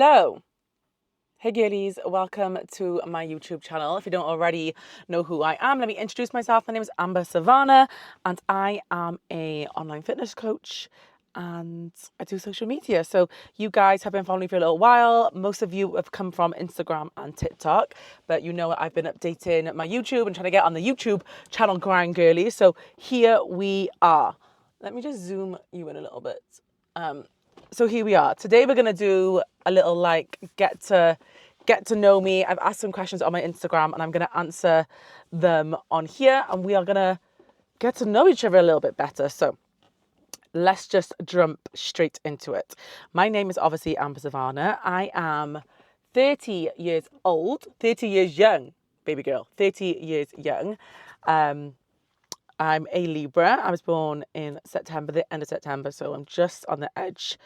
Hello. Hey girlies, welcome to my YouTube channel. If you don't already know who I am, let me introduce myself. My name is AMBASAVANNA and I am a online fitness coach and I do social media. So you guys have been following me for a little while. Most of you have come from Instagram and TikTok, but you know I've been updating my YouTube and trying to get on the YouTube channel grind, girlies. So here we are. Let me just zoom you in a little bit. So here we are. Today we're gonna do a little get to know me. I've asked some questions on my Instagram and I'm gonna answer them on here, and we are gonna get to know each other a little bit better. So let's just jump straight into it. My name is obviously AMBASAVANNA. I am 30 years old, 30 years young, baby girl, 30 years young. I'm a Libra. I was born in September, the end of September, so I'm just on the edge.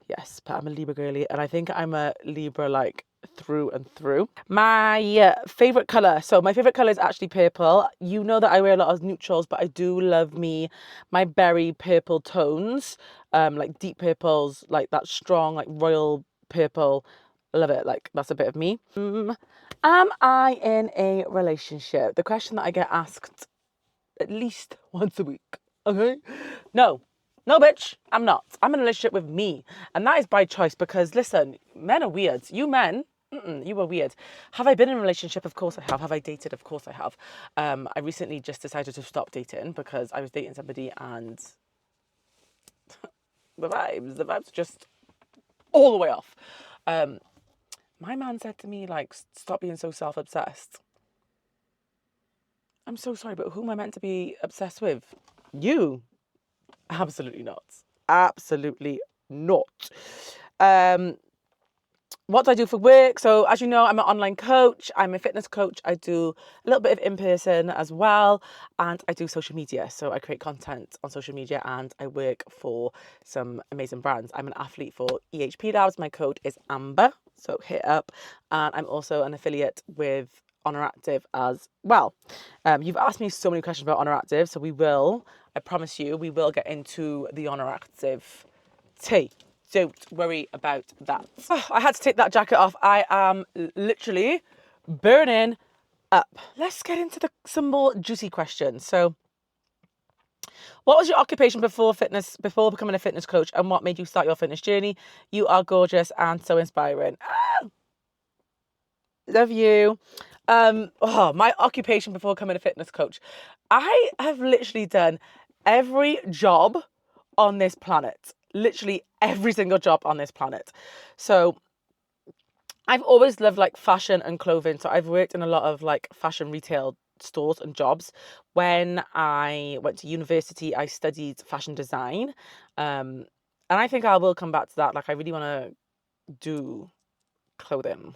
Yes, but I'm a Libra girly, and I think I'm a Libra like through and through. My favorite color. So my favorite color is actually purple. You know that I wear a lot of neutrals, but I do love my berry purple tones, like deep purples, like that strong, like royal purple. I love it. Like that's a bit of me. Am I in a relationship? The question that I get asked at least once a week. Okay? No, bitch, I'm not. I'm in a relationship with me. And that is by choice because, listen, men are weird. You men, you are weird. Have I been in a relationship? Of course I have. Have I dated? Of course I have. I recently just decided to stop dating because I was dating somebody and the vibes are just all the way off. My man said to me, like, stop being so self-obsessed. I'm so sorry, but who am I meant to be obsessed with? You. Absolutely not. Absolutely not. What do I do for work? So as you know, I'm an online coach. I'm a fitness coach. I do a little bit of in-person as well. And I do social media. So I create content on social media and I work for some amazing brands. I'm an athlete for EHP LABS. My code is Amba. So hit up. And I'm also an affiliate with Oner Active as well. You've asked me so many questions about Oner Active. So I promise you, we will get into the Oner Active tea. Don't worry about that. Oh, I had to take that jacket off. I am literally burning up. Let's get into some more juicy questions. So, what was your occupation before becoming a fitness coach, and what made you start your fitness journey? You are gorgeous and so inspiring. Love you. My occupation before becoming a fitness coach. I have literally done every job on this planet. Literally every single job on this planet. So I've always loved like fashion and clothing. So I've worked in a lot of like fashion retail stores and jobs. When I went to university, I studied fashion design. And I think I will come back to that. Like I really want to do clothing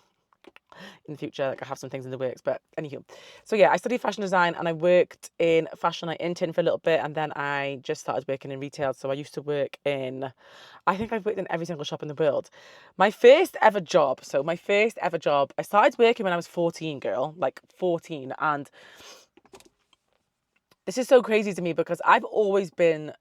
in the future. Like I have some things in the works, but anywho. So yeah, I studied fashion design and I worked in fashion. I interned for a little bit and then I just started working in retail. So I used to work I think I've worked in every single shop in the world. My first ever job, I started working when I was 14, girl, like 14. And this is so crazy to me because I've always been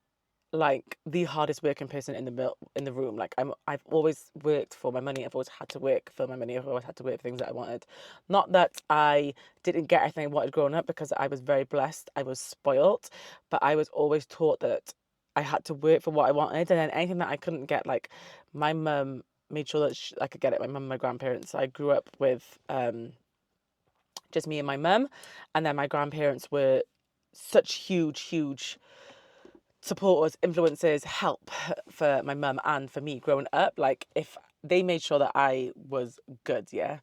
like the hardest working person in the room. Like I've always worked for my money. I've always had to work for my money. I've always had to work for things that I wanted. Not that I didn't get everything I wanted growing up because I was very blessed. I was spoilt, but I was always taught that I had to work for what I wanted, and then anything that I couldn't get, like my mum made sure that I could get it. My mum and my grandparents. I grew up with just me and my mum, and then my grandparents were such huge supporters, influences, help for my mum and for me growing up. Like if they made sure that I was good, yeah.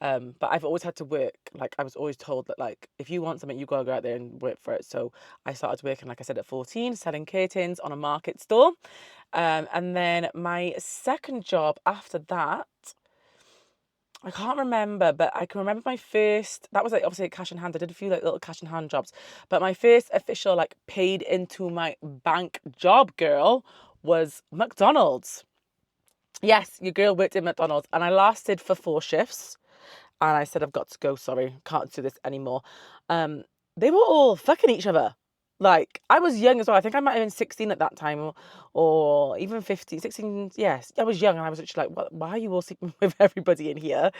But I've always had to work. Like I was always told that like if you want something, you gotta go out there and work for it. So I started working, like I said, at 14, selling curtains on a market store. And then my second job after that, I can't remember, but I can remember my first, that was like obviously a cash in hand. I did a few like little cash in hand jobs, but my first official like paid into my bank job, girl, was McDonald's. Yes, your girl worked in McDonald's and I lasted for 4 shifts and I said, I've got to go, sorry, can't do this anymore. They were all fucking each other. Like, I was young as well. I think I might have been 16 at that time, or even 15, 16. Yes, I was young, and I was actually like, why are you all sleeping with everybody in here?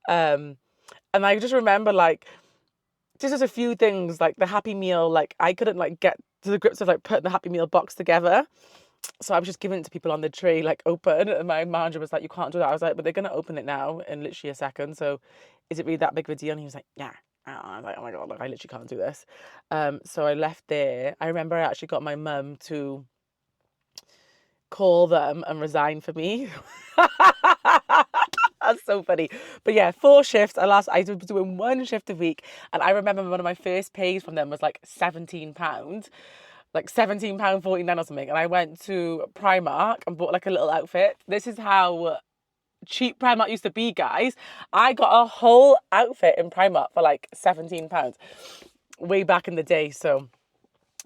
And I just remember, like, just a few things, like the Happy Meal, like, I couldn't, like, get to the grips of, like, putting the Happy Meal box together. So I was just giving it to people on the tree, like, open. And my manager was like, you can't do that. I was like, but they're going to open it now in literally a second. So is it really that big of a deal? And he was like, yeah. And I was like, oh my God, like, I literally can't do this. So I left there. I remember I actually got my mum to call them and resign for me. That's so funny. But yeah, 4 shifts. I was doing 1 shift a week. And I remember one of my first pays from them was like £17. Like £17.49 or something. And I went to Primark and bought like a little outfit. This is how cheap Primark used to be, guys. I got a whole outfit in Primark for like £17 way back in the day. So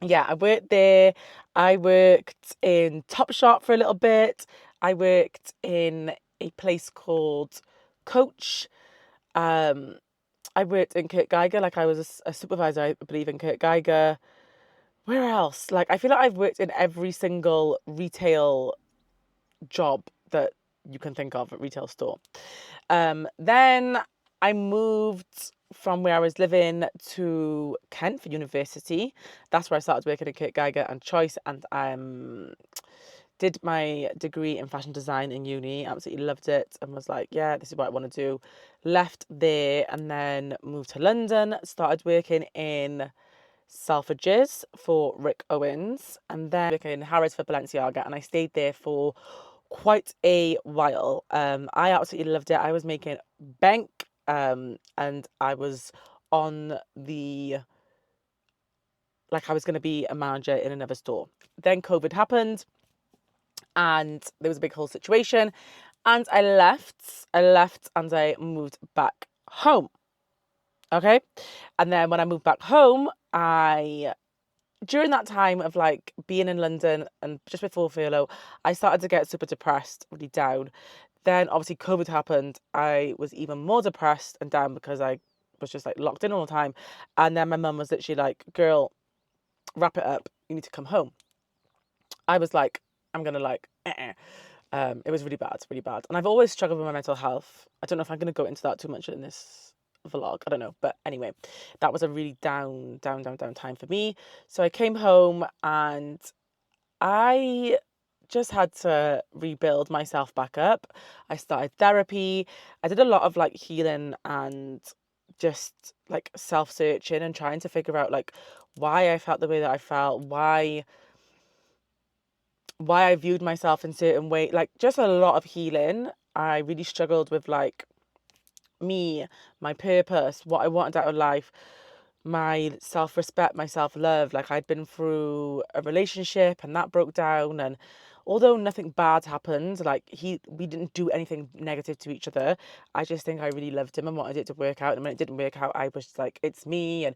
yeah, I worked there. I worked in Topshop for a little bit. I worked in a place called Coach. I worked in Kurt Geiger. Like, I was a supervisor, I believe, in Kurt Geiger. Where else? Like, I feel like I've worked in every single retail job that you can think of at retail store. Then I moved from where I was living to Kent for university. That's where I started working at Kurt Geiger and Choice, and did my degree in fashion design in uni. Absolutely loved it and was like, yeah, this is what I want to do. Left there and then moved to London, started working in Selfridges for Rick Owens, and then working in Harrods for Balenciaga, and I stayed there for quite a while. I absolutely loved it. I was making bank, and I was on the, like, I was going to be a manager in another store. Then COVID happened, and there was a big whole situation, and I left and I moved back home. Okay. And then when I moved back home, during that time of like being in London and just before furlough, I started to get super depressed, really down. Then obviously COVID happened. I was even more depressed and down because I was just like locked in all the time. And then my mum was literally like, girl, wrap it up. You need to come home. I was like, I'm going to like, it was really bad, really bad. And I've always struggled with my mental health. I don't know if I'm going to go into that too much in this vlog. I don't know. But anyway, that was a really down time for me. So I came home and I just had to rebuild myself back up. I started therapy. I did a lot of like healing and just like self-searching and trying to figure out like why I felt the way that I felt, why I viewed myself in certain way, like just a lot of healing. I really struggled with like me, my purpose, what I wanted out of life, my self-respect, my self-love. Like, I'd been through a relationship and that broke down, and although nothing bad happened, like we didn't do anything negative to each other, I just think I really loved him and wanted it to work out. And when it didn't work out, I was like, it's me. And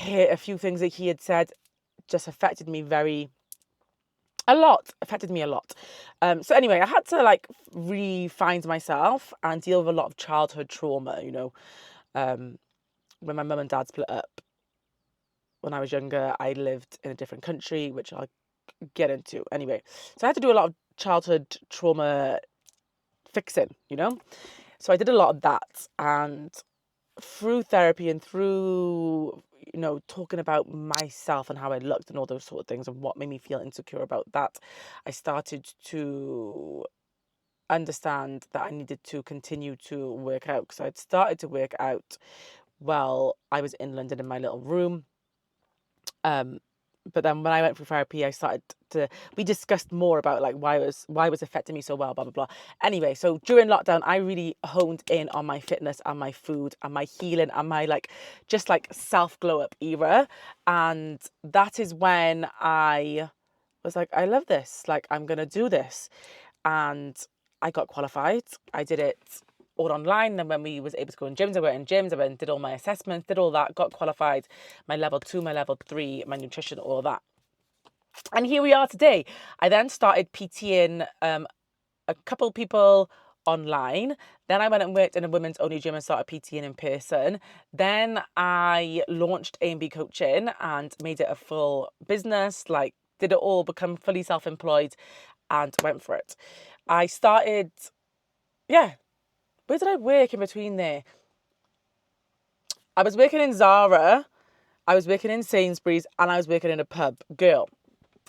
a few things that he had said just affected me a lot. So anyway, I had to like re-find myself and deal with a lot of childhood trauma, you know. When my mum and dad split up when I was younger, I lived in a different country, which I'll get into anyway. So I had to do a lot of childhood trauma fixing, you know. So I did a lot of that, and through therapy and through, you know, talking about myself and how I looked and all those sort of things and what made me feel insecure about that, I started to understand that I needed to continue to work out, because I'd started to work out while I was in London in my little room. But then when I went for therapy, we discussed more about like why it was affecting me so well, blah, blah, blah. Anyway, so during lockdown, I really honed in on my fitness and my food and my healing and my like, just like self glow up era. And that is when I was like, I love this. Like, I'm going to do this. And I got qualified. I did it all online. Then when we was able to go in gyms, I went in gyms, I went and did all my assessments, did all that, got qualified, my level 2, my level 3, my nutrition, all that. And here we are today. I then started PTing a couple people online. Then I went and worked in a women's only gym and started PTing in person. Then I launched A&B coaching and made it a full business, like did it all, become fully self-employed and went for it. I started, yeah, where did I work in between there? I was working in Zara, I was working in Sainsbury's, and I was working in a pub. Girl,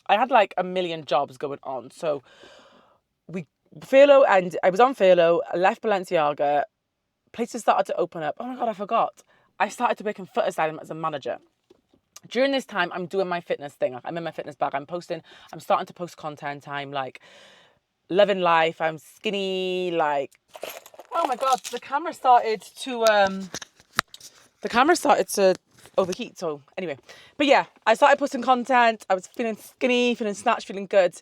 I had like a million jobs going on. So furlough, and I was on furlough, I left Balenciaga, places started to open up. Oh my God, I forgot. I started to work in Foot Asylum as a manager. During this time, I'm doing my fitness thing. I'm in my fitness bag. I'm starting to post content. I'm like loving life. I'm skinny, like, oh my God, the camera started to overheat. So anyway, but yeah, I started posting content. I was feeling skinny, feeling snatched, feeling good.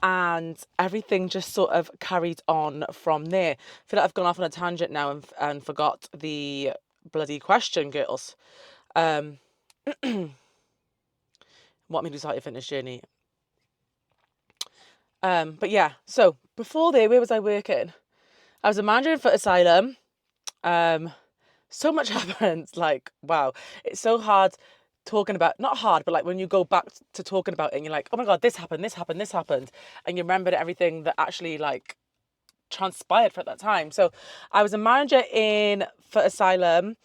And everything just sort of carried on from there. I feel like I've gone off on a tangent now and forgot the bloody question, girls. What made you start your fitness journey? But yeah, so before there, where was I working? I was a manager in Foot Asylum. So much happens. Like, wow, it's so hard talking about, not hard, but like when you go back to talking about it and you're like, oh my God, this happened, this happened, this happened. And you remember everything that actually like transpired for that time. So I was a manager in Foot Asylum.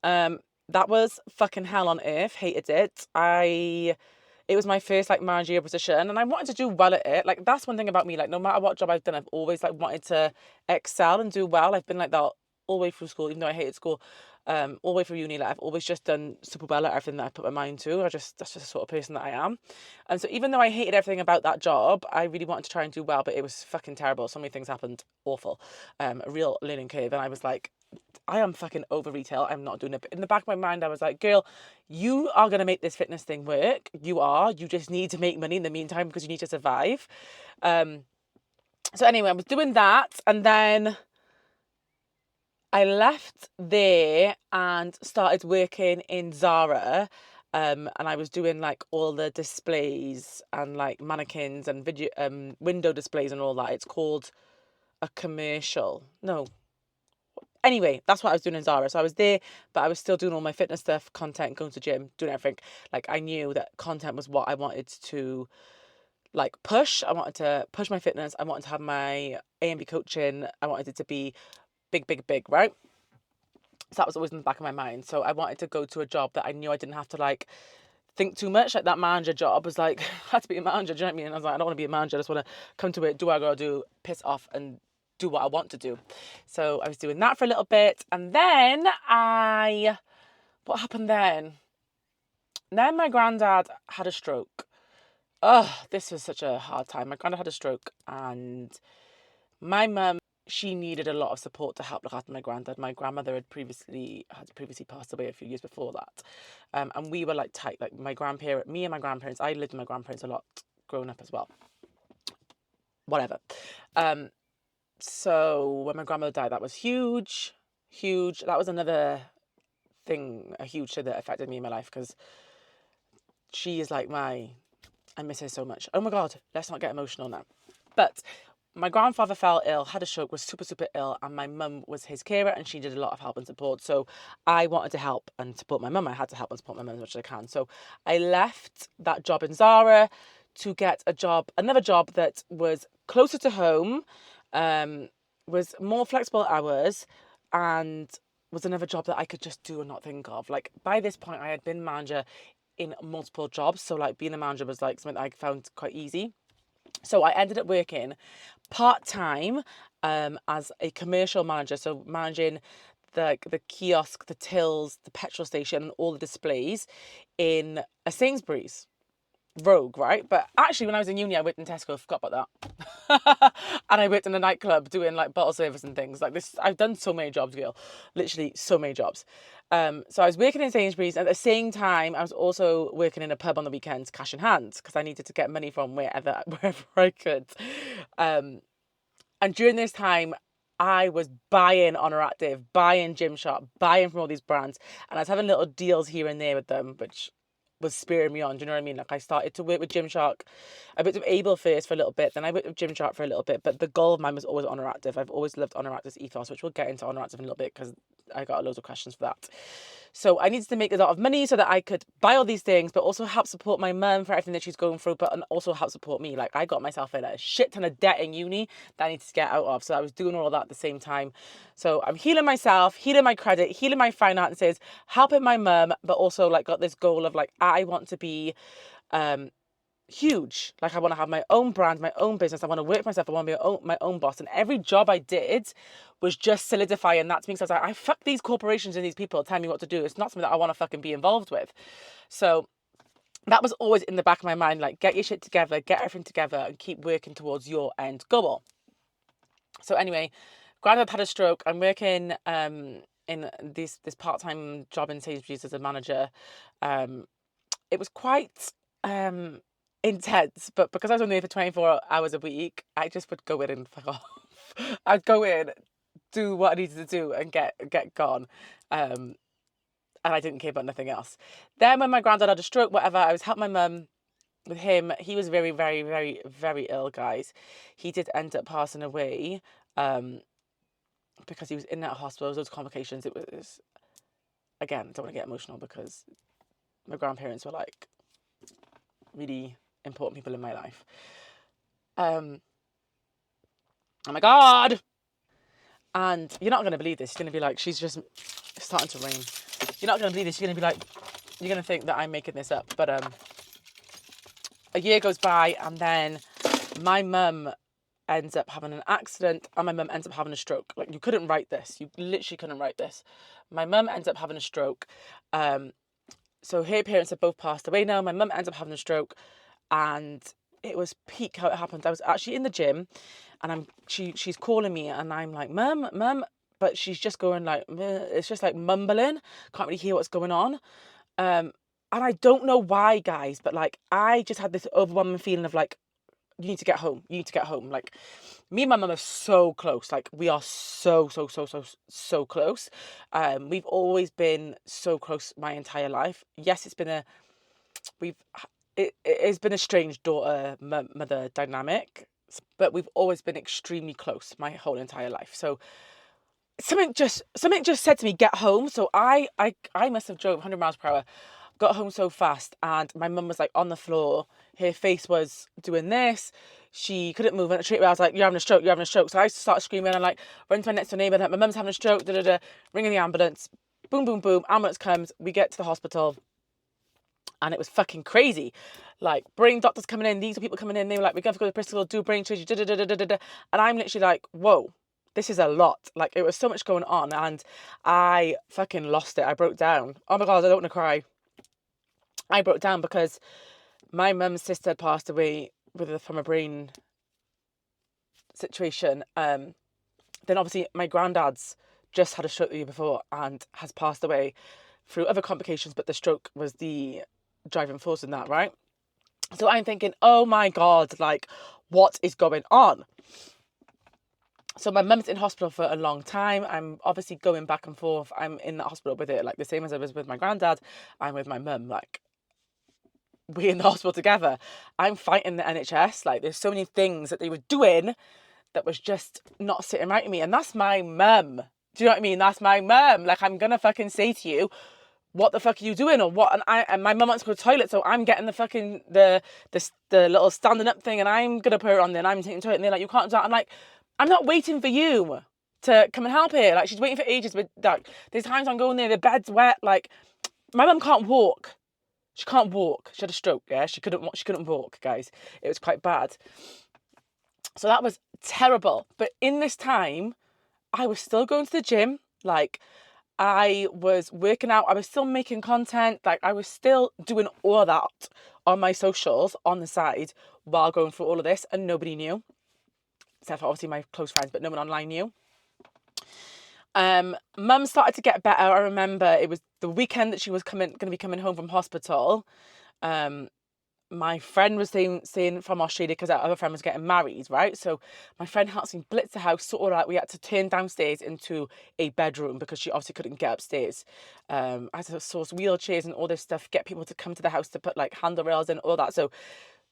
That was fucking hell on earth. Hated it. It was my first like managerial position and I wanted to do well at it. Like that's one thing about me. Like no matter what job I've done, I've always like wanted to excel and do well. I've been like that all the way through school, even though I hated school. All the way through uni, like I've always just done super well at everything that I put my mind to. That's just the sort of person that I am. And so even though I hated everything about that job, I really wanted to try and do well, but it was fucking terrible. So many things happened, awful. A real learning curve. And I was like, I am fucking over retail. I'm not doing it. But in the back of my mind, I was like, girl, you are going to make this fitness thing work. You are. You just need to make money in the meantime because you need to survive. So anyway, I was doing that. And then I left there and started working in Zara. And I was doing like all the displays and like mannequins and video window displays and all that. It's called a commercial. No. Anyway, that's what I was doing in Zara. So I was there, but I was still doing all my fitness stuff, content, going to the gym, doing everything. Like I knew that content was what I wanted to like push. I wanted to push my fitness. I wanted to have my A&B coaching. I wanted it to be big, big, big, right? So that was always in the back of my mind. So I wanted to go to a job that I knew I didn't have to like think too much. Like that manager job was like, I had to be a manager, do you know what I mean? And I was like, I don't want to be a manager. I just want to come to it, do what I gotta do, piss off and do what I want to do. So I was doing that for a little bit. And then what happened then? Then my granddad had a stroke. Oh, this was such a hard time. My granddad had a stroke and my mum, she needed a lot of support to help look after my granddad. My grandmother had previously passed away a few years before that. And we were like tight, like me and my grandparents, I lived with my grandparents a lot growing up as well. Whatever. So when my grandmother died, that was huge. That was another thing, a huge thing that affected me in my life because she is like I miss her so much. Oh my God, let's not get emotional now. But my grandfather fell ill, had a stroke, was super, super ill, and my mum was his carer and she did a lot of help and support. So I wanted to help and support my mum. I had to help and support my mum as much as I can. So I left that job in Zara to get another job that was closer to home, was more flexible hours, and was another job that I could just do and not think of. Like by this point, I had been manager in multiple jobs. So like being a manager was like something I found quite easy. So I ended up working part-time as a commercial manager. So managing the kiosk, the tills, the petrol station, and all the displays in a Sainsbury's. Rogue, right? But actually when I was in uni I worked in Tesco, I forgot about that. And I worked in a nightclub doing like bottle service and things like this. I've done so many jobs, girl, literally so many jobs. So I was working in Sainsbury's at the same time I was also working in a pub on the weekends, cash in hand, because I needed to get money from wherever I could. And during this time I was buying Oner Active, buying Gymshark, buying from all these brands, and I was having little deals here and there with them, which was spurring me on. Do you know what I mean? Like I started to work with Gymshark. I worked with Able first for a little bit, then I worked with Gymshark for a little bit. But the goal of mine was always Oner Active. I've always loved Oner Active's ethos, which we'll get into Oner Active in a little bit because I got loads of questions for that. So I needed to make a lot of money so that I could buy all these things, but also help support my mum for everything that she's going through, but and also help support me. Like I got myself in a shit ton of debt in uni that I needed to get out of. So I was doing all of that at the same time. So I'm healing myself, healing my credit, healing my finances, helping my mum, but also like got this goal of like I want to be huge. Like I want to have my own brand, my own business. I want to work for myself. I want to be my own boss. And every job I did was just solidifying that to me. So I was like, I fuck these corporations and these people telling me what to do. It's not something that I want to fucking be involved with. So that was always in the back of my mind, like get your shit together, get everything together and keep working towards your end goal. So anyway, granddad had a stroke. I'm working in this part-time job in Sainsbury's as a manager. It was quite intense, but because I was only there for 24 hours a week, I just would go in and fuck off. I'd go in, do what I needed to do and get gone. And I didn't care about nothing else. Then when my granddad had a stroke, whatever, I was helping my mum with him. He was very, very, very, very ill, guys. He did end up passing away because he was in that hospital. There was those complications. It was, again, I don't want to get emotional because my grandparents were like really important people in my life. Oh my God. And you're not going to believe this. You're going to be like, she's just starting to rain. You're not going to believe this. You're going to be like, you're going to think that I'm making this up. But a year goes by and then my mum ends up having an accident and my mum ends up having a stroke. Like you couldn't write this. You literally couldn't write this. My mum ends up having a stroke. So her parents have both passed away now. My mum ends up having a stroke and it was peak how it happened. I was actually in the gym and she's calling me and I'm like, mum, but she's just going like, it's just like mumbling. Can't really hear what's going on. And I don't know why, guys, but like, I just had this overwhelming feeling of like, you need to get home. You need to get home. Like me and my mum are so close. Like we are so close. We've always been so close my entire life. Yes, it has been a strange daughter mother dynamic, but we've always been extremely close my whole entire life. So something just said to me, get home. So I must have drove 100 miles per hour, got home so fast, and my mum was like on the floor. Her face was doing this. She couldn't move. And straight away I was like, you're having a stroke, you're having a stroke. So I started screaming and like run to my next door neighbour, like, my mum's having a stroke, ringing the ambulance. Boom, boom, boom. Ambulance comes. We get to the hospital. And it was fucking crazy. Like, brain doctors coming in, these are people coming in, they were like, we're going to go to Bristol, do brain surgery, And I'm literally like, whoa, this is a lot. Like, it was so much going on, and I fucking lost it. I broke down. Oh my God, I don't want to cry. I broke down because my mum's sister had passed away from a brain situation. Then obviously my granddad's just had a stroke the year before and has passed away through other complications, but the stroke was the driving force in that, right? So I'm thinking, oh my God, like, what is going on? So my mum's in hospital for a long time. I'm obviously going back and forth. I'm in the hospital with it, like the same as I was with my granddad. I'm with my mum, like, we're in the hospital together. I'm fighting the NHS. Like, there's so many things that they were doing that was just not sitting right with me. And that's my mum. Do you know what I mean? That's my mum. Like, I'm going to fucking say to you, what the fuck are you doing or what? And my mum wants to go to the toilet, so I'm getting the fucking the little standing up thing and I'm gonna put her on there and I'm taking the toilet and they're like, you can't do that. I'm like, I'm not waiting for you to come and help her. Like, she's waiting for ages, but like there's times I'm going there, the bed's wet. Like, my mum can't walk. She can't walk. She had a stroke, yeah. She couldn't walk, guys. It was quite bad. So that was terrible. But in this time, I was still going to the gym, like I was working out, I was still making content, like I was still doing all of that on my socials on the side while going through all of this, and nobody knew. Except for obviously my close friends, but no one online knew. Mum started to get better. I remember it was the weekend that she was going to be coming home from hospital. my friend was saying from Australia, because our other friend was getting married, right? So my friend helped me blitz the house, sort it out. We had to turn downstairs into a bedroom because she obviously couldn't get upstairs. I had to source wheelchairs and all this stuff, get people to come to the house to put like handrails and all that. So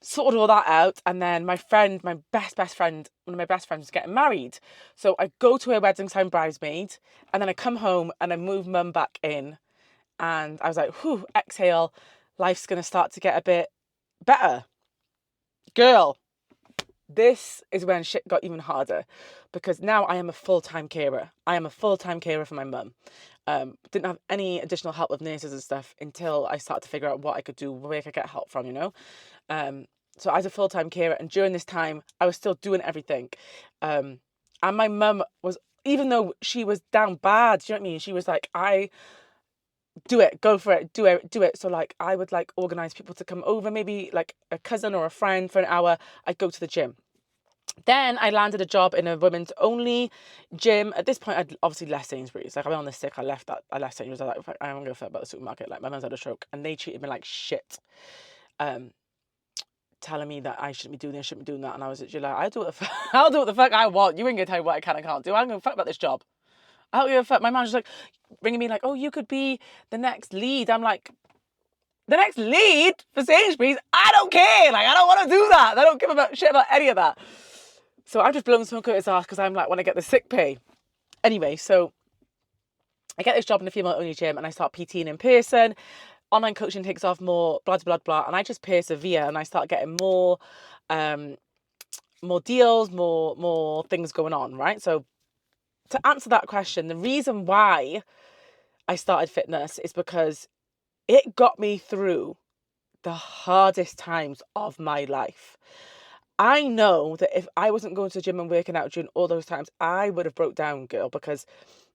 sorted all that out, and then my friend, my best friend, one of my best friends was getting married. So I go to her wedding time bridesmaid, and then I come home and I move mum back in, and I was like, whew, exhale, life's gonna start to get a bit better. Girl, this is when shit got even harder, because now I am a full-time carer. I am a full-time carer for my mum. Didn't have any additional help with nurses and stuff until I started to figure out what I could do, where I could get help from, you know. So I was a full-time carer, and during this time I was still doing everything. And my mum was, even though she was down bad, do you know what I mean? She was like, I do it, go for it, do it. So like I would like organize people to come over, maybe like a cousin or a friend for an hour. I'd go to the gym. Then I landed a job in a women's only gym. At this point, I'd obviously left Sainsbury's. Like I went on the sick, I left Sainsbury's. I was like, I don't give a fuck about the supermarket. Like my mum's had a stroke, and they treated me like shit. Telling me that I shouldn't be doing this, shouldn't be doing that, and I was literally like, I'll do what the fuck I want. You ain't gonna tell me what I can and can't do. I don't give a fuck about this job. I don't give a fuck. My manager's like ringing me like, oh, you could be the next lead. I'm like, the next lead for Sainsbury's? I don't care. Like I don't want to do that. I don't give a shit about any of that. So I've just blown smoke out his ass because I'm like, when I get the sick pay. Anyway, so I get this job in a female only gym, and I start PTing in person. Online coaching takes off more, blah, blah, blah. And I just persevere, and I start getting more deals, more things going on, right? So to answer that question, the reason why I started fitness is because it got me through the hardest times of my life. I know that if I wasn't going to the gym and working out during all those times, I would have broke down, girl, because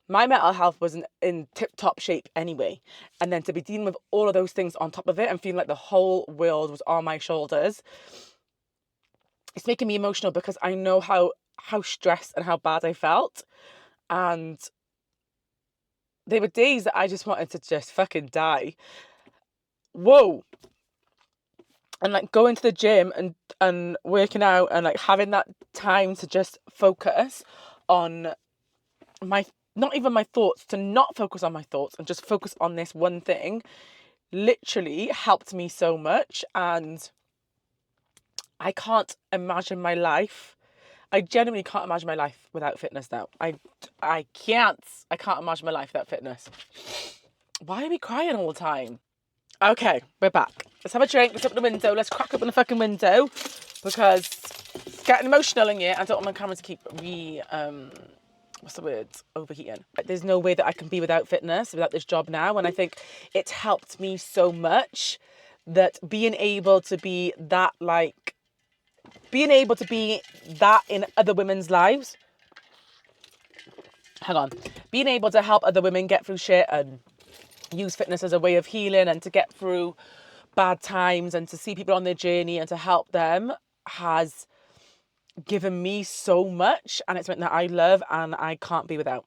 my mental health wasn't in tip-top shape anyway. And then to be dealing with all of those things on top of it and feeling like the whole world was on my shoulders, it's making me emotional, because I know how stressed and how bad I felt. And there were days that I just wanted to just fucking die. Whoa. And like going to the gym and working out and like having that time to just focus on not even my thoughts, to not focus on my thoughts and just focus on this one thing, literally helped me so much. And I can't imagine my life. I genuinely can't imagine my life without fitness now. I can't imagine my life without fitness. Why are we crying all the time? Okay, we're back. Let's have a drink. Let's open the window. Let's crack open the fucking window, because it's getting emotional in here. I don't want my camera to keep overheating. There's no way that I can be without fitness, without this job now. And I think it's helped me so much that being able to be that in other women's lives. Being able to help other women get through shit and use fitness as a way of healing and to get through bad times and to see people on their journey and to help them has given me so much, and it's something that I love and I can't be without.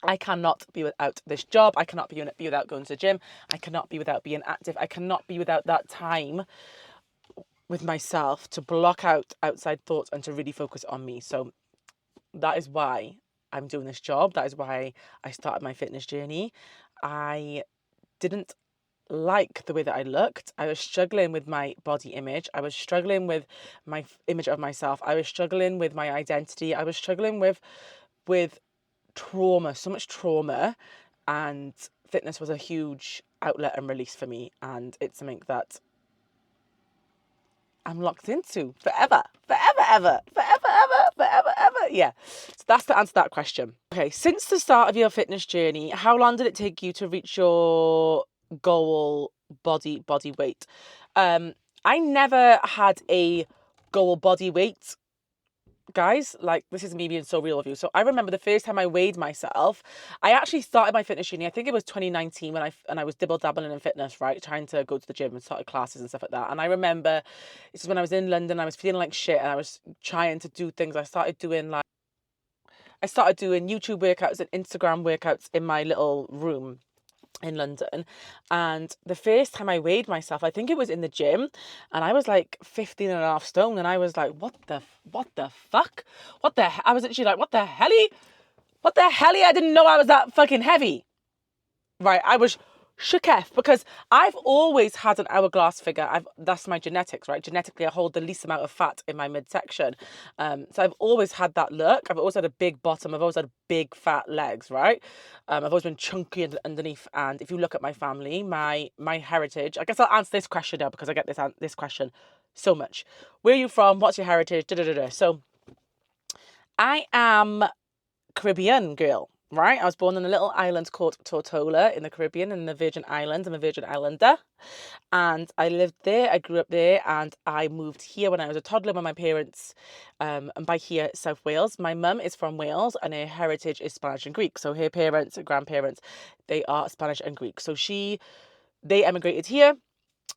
I cannot be without this job. I cannot be without going to the gym. I cannot be without being active. I cannot be without that time with myself to block out outside thoughts and to really focus on me. So that is why I'm doing this job. That is why I started my fitness journey. I didn't like the way that I looked. I was struggling with my body image. I was struggling with my image of myself. I was struggling with my identity. I was struggling with trauma, so much trauma, and fitness was a huge outlet and release for me, and it's something that I'm locked into forever. Yeah. So that's to answer that question. Okay, since the start of your fitness journey, how long did it take you to reach your goal body weight? I never had a goal body weight, guys. Like, this is me being so real with you. So I remember the first time I weighed myself, I actually started my fitness journey, I think it was 2019, when I was dibble dabbling in fitness, right, trying to go to the gym and started classes and stuff like that. And I remember this is when I was in London. I was feeling like shit and I was trying to do things. I started doing YouTube workouts and Instagram workouts in my little room. in London. And the first time I weighed myself, I think it was in the gym, and I was like 15 and a half stone. And I was like, what the fuck? I was actually like, what the helly? What the helly? I didn't know I was that fucking heavy. Right, I was shook F, because I've always had an hourglass figure. That's my genetics, right? Genetically, I hold the least amount of fat in my midsection. So I've always had that look. I've always had a big bottom. I've always had big fat legs, right? I've always been chunky underneath. And if you look at my family, my heritage, I guess I'll answer this question now because I get this question so much. Where are you from? What's your heritage? Da, da, da, da. So I am Caribbean girl, right? I was born on a little island called Tortola in the Caribbean, in the Virgin Islands. I'm a Virgin Islander. And I lived there, I grew up there, and I moved here when I was a toddler with my parents. And by here, South Wales. My mum is from Wales, and her heritage is Spanish and Greek. So her parents and grandparents, they are Spanish and Greek. So they emigrated here.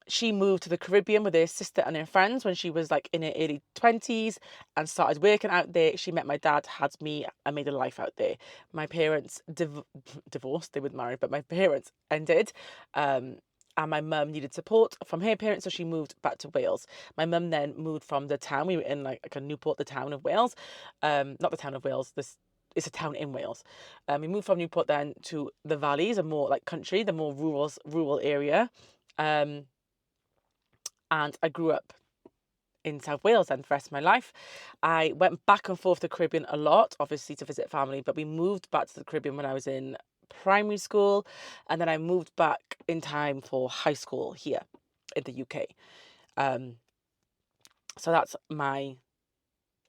She moved to the Caribbean with her sister and her friends when she was like in her early 20s and started working out there. She met my dad, had me, and made a life out there. My parents divorced, they were married, but my parents ended. And my mum needed support from her parents, so she moved back to Wales. My mum then moved from the town. We were in like a Newport, the town of Wales. Not the town of Wales, it's a town in Wales. We moved from Newport then to the valleys, a more like country, the more rural area. And I grew up in South Wales then for the rest of my life. I went back and forth to the Caribbean a lot, obviously to visit family, but we moved back to the Caribbean when I was in primary school, and then I moved back in time for high school here in the UK. So that's my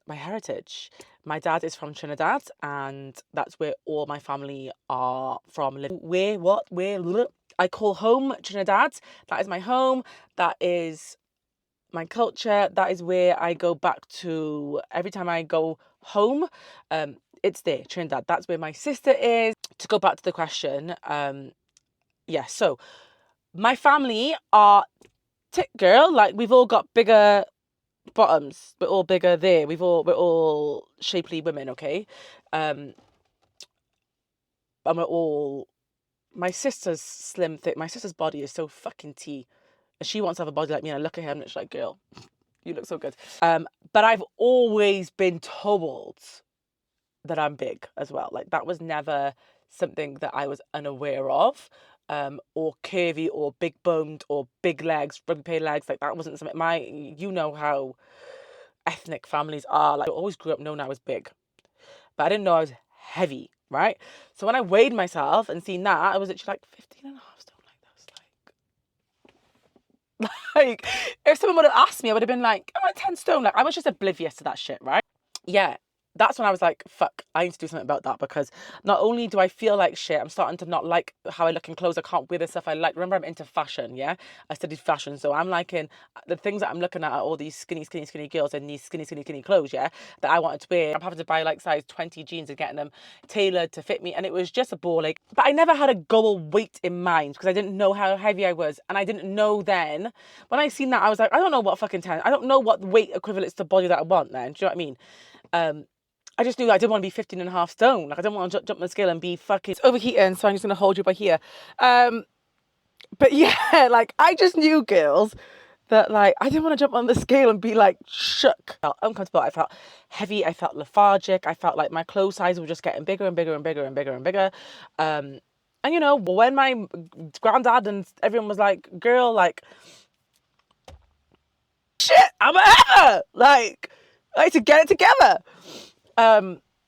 heritage. My dad is from Trinidad, and that's where all my family are from. Where I call home Trinidad. That is my home. That is my culture. That is where I go back to every time I go home. It's there, Trinidad. That's where my sister is. To go back to the question, so my family are tick girl. Like, we've all got bigger bottoms. We're all bigger there. We're all shapely women, okay? And we're all... My sister's slim, thick. My sister's body is so fucking tea. And she wants to have a body like me, and I look at her and it's like, girl, you look so good. But I've always been told that I'm big as well. Like, that was never something that I was unaware of, or curvy or big boned or big legs, rugby legs. Like, that wasn't something. You know how ethnic families are. Like, I always grew up knowing I was big, but I didn't know I was heavy, right? So when I weighed myself and seen that, I was actually like 15 and a half stone. Like, if someone would have asked me, I would have been like, I'm at 10 stone. Like, I was just oblivious to that shit, right? Yeah, that's when I was like, fuck, I need to do something about that, because not only do I feel like shit, I'm starting to not like how I look in clothes. I can't wear the stuff I like. Remember, I'm into fashion, yeah? I studied fashion, so I'm liking the things that I'm looking at are all these skinny girls in these skinny clothes, yeah? That I wanted to wear. I'm having to buy like size 20 jeans and getting them tailored to fit me, and it was just a ball ache. But I never had a goal weight in mind because I didn't know how heavy I was, and I didn't know then. When I seen that, I was like, I don't know what fucking 10. I don't know what weight equivalent to the body that I want then. Do you know what I mean? I just knew that I didn't want to be 15 and a half stone. Like, I didn't want to jump on the scale and be fucking... It's overheating, so I'm just going to hold you by here. But yeah, like, I just knew, girls, that, like, I didn't want to jump on the scale and be, like, shook. I felt uncomfortable. I felt heavy. I felt lethargic. I felt like my clothes size were just getting bigger and bigger and bigger and bigger and bigger. And, you know, when my granddad and everyone was like, girl, like, shit, I'm a heifer. Like, I need to get it together.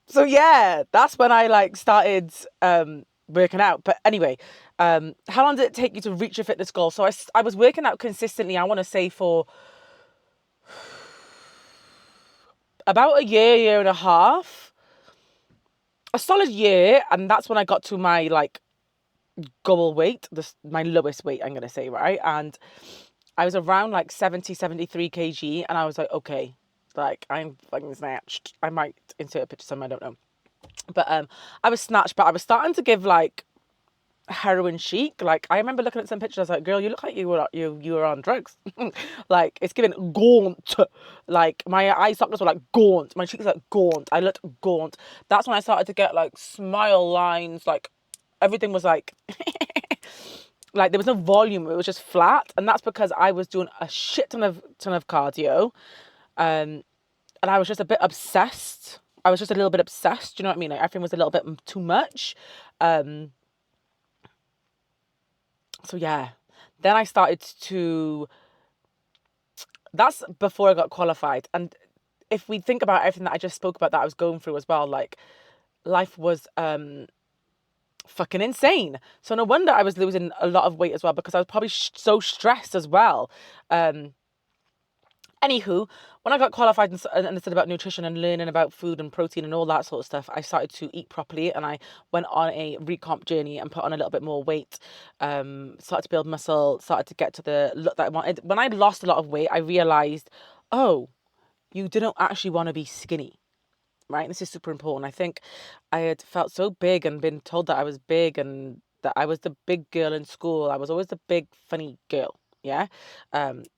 So yeah, that's when I like started working out. But anyway, how long did it take you to reach your fitness goal? So I was working out consistently, I want to say, for about a year and a half, a solid year. And that's when I got to my like goal weight, my lowest weight, I'm going to say, right? And I was around like 73 kg, and I was like, okay, like, I'm fucking snatched. I might insert a picture somewhere, I don't know. But I was snatched, but I was starting to give like heroin chic. Like, I remember looking at some pictures, I was like, girl, you look like you were on drugs. Like, it's giving gaunt. Like, my eye sockets were like gaunt. My cheeks were like gaunt. I looked gaunt. That's when I started to get like smile lines, like everything was like, like there was no volume. It was just flat. And that's because I was doing a shit ton of cardio. And I was just a bit obsessed. I was just a little bit obsessed. Do you know what I mean? Like everything was a little bit too much. So yeah, then I started to, that's before I got qualified. And if we think about everything that I just spoke about that I was going through as well, like life was fucking insane. So no wonder I was losing a lot of weight as well, because I was probably so stressed as well. Anywho, when I got qualified and understood about nutrition and learning about food and protein and all that sort of stuff, I started to eat properly, and I went on a recomp journey and put on a little bit more weight. Started to build muscle, started to get to the look that I wanted. When I lost a lot of weight, I realized, oh, you didn't actually want to be skinny, right? This is super important. I think I had felt so big and been told that I was big and that I was the big girl in school. I was always the big, funny girl. Yeah.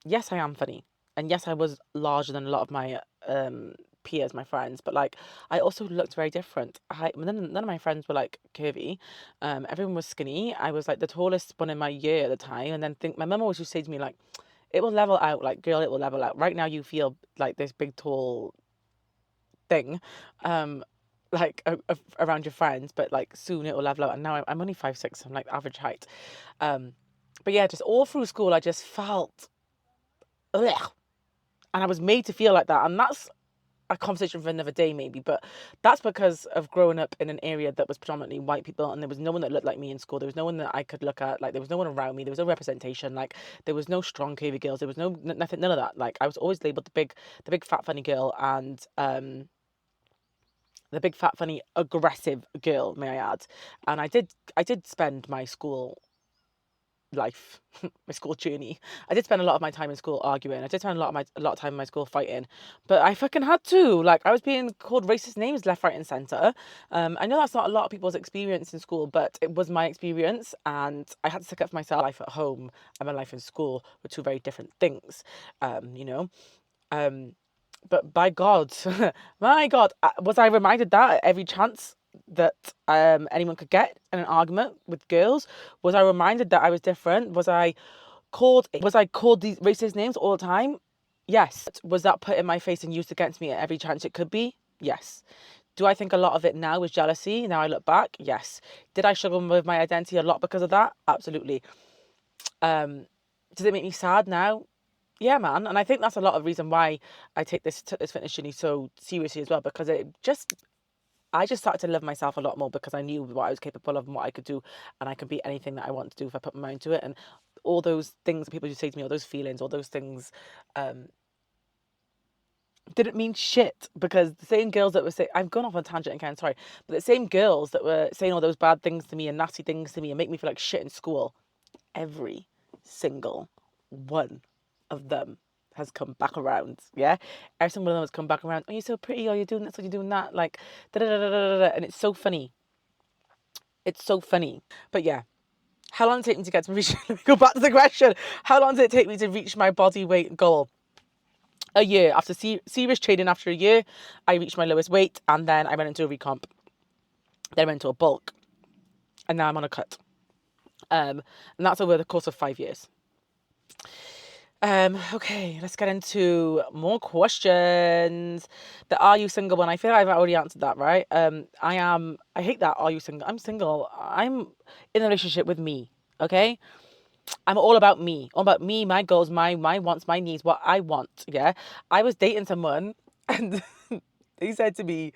Yes, I am funny. And yes, I was larger than a lot of my peers, my friends, but like I also looked very different. None of my friends were like curvy. Everyone was skinny. I was like the tallest one in my year at the time. And then my mum always used to say to me like, it will level out, like girl, it will level out. Right now you feel like this big tall thing, like around your friends, but like soon it will level out. And now I'm only 5'6", I'm like average height. But yeah, just all through school I just felt ugh. And I was made to feel like that. And that's a conversation for another day maybe, but that's because of growing up in an area that was predominantly white people, and there was no one that looked like me in school. There was no one that I could look at. Like there was no one around me. There was no representation. Like there was no strong curvy girls. There was nothing, none of that. Like I was always labeled the big fat funny girl, and the big fat funny aggressive girl, may I add. And I did spend my school life, my school journey. I did spend a lot of my time in school arguing. I did spend a lot of time in my school fighting, but I fucking had to. Like I was being called racist names left, right, and center. I know that's not a lot of people's experience in school, but it was my experience, and I had to stick up for myself. Life at home and my life in school were two very different things. You know. But by God, my God, was I reminded that at every chance that anyone could get in an argument with girls? Was I reminded that I was different? Was I called these racist names all the time? Yes. Was that put in my face and used against me at every chance it could be? Yes. Do I think a lot of it now is jealousy? Now I look back, yes. Did I struggle with my identity a lot because of that? Absolutely. Does it make me sad now? Yeah, man. And I think that's a lot of reason why I took this fitness journey so seriously as well, because I just started to love myself a lot more, because I knew what I was capable of and what I could do, and I could be anything that I want to do if I put my mind to it. And all those things that people just say to me, all those feelings, all those things, didn't mean shit, because the same girls that were saying, I've gone off on a tangent again, sorry, but the same girls that were saying all those bad things to me and nasty things to me and make me feel like shit in school, every single one of them has come back around. Yeah, every single one of them has come back around. Oh, you're so pretty. Oh, you're doing this. Oh, you're doing that. Like da da da da da da. And it's so funny. It's so funny. But yeah, how long did it take me to get to reach? Let me go back to the question. How long did it take me to reach my body weight goal? A year. After serious training, after a year, I reached my lowest weight, and then I went into a recomp. Then I went into a bulk, and now I'm on a cut. And that's over the course of 5 years. Okay, let's get into more questions. The are you single one? I feel like I've already answered that, right? I hate that. Are you single? I'm single. I'm in a relationship with me. Okay. I'm all about me. All about me, my goals, my wants, my needs, what I want. Yeah. I was dating someone and they said to me,